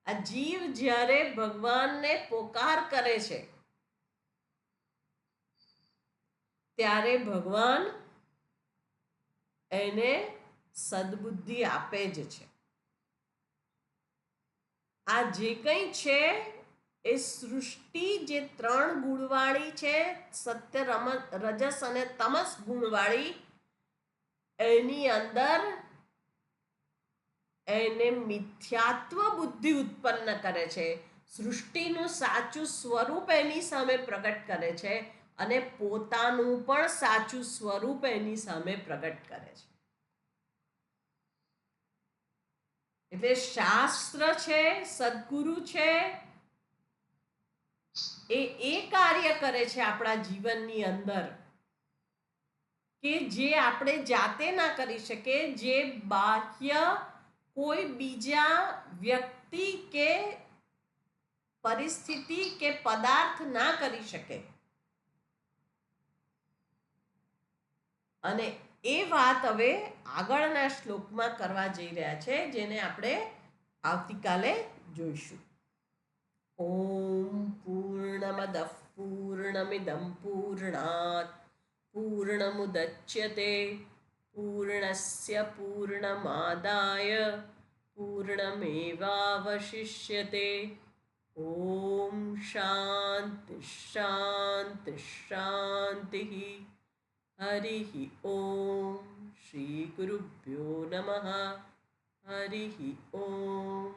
આ જીવ જ્યારે ભગવાનને પોકાર કરે છે, ત્યારે ભગવાન એને સદબુદ્ધિ આપે જ છે. આ જે કંઈ છે એ સૃષ્ટિ જે 3 ગુણવાળી છે, સત્ય રજસ અને તમસ ગુણવાળી, એની અંદર એને મિથ્યાત્વ બુદ્ધિ ઉત્પન્ન કરે છે, સૃષ્ટિનું સાચું સ્વરૂપ એની સામે પ્રગટ કરે છે અને પોતાનું પણ સાચું સ્વરૂપ એની સામે પ્રગટ કરે છે. એટલે શાસ્ત્ર છે, સદગુરુ છે, એ કાર્ય કરે છે આપણા જીવનની અંદર કે જે આપણે જાતે ના કરી શકે, જે બાહ્ય કોઈ બીજા વ્યક્તિ કે પરિસ્થિતિ કે પદાર્થ ના કરી શકે. અને એ વાત હવે આગળના શ્લોકમાં કરવા જઈ રહ્યા છે, જેને આપણે આવતીકાલે જોઈશું. ઓમ પૂર્ણમદ પૂર્ણમિદં પૂર્ણાત પૂર્ણમુદચ્યતે પૂર્ણસ્ય પૂર્ણમાદાય પૂર્ણમેવાવશિષ્યતે. ઓમ શાંતિ શાંતિ શાંતિ. હરિ ઓમ. શ્રી ગુરુભ્યો નમઃ. હરિ ઓમ.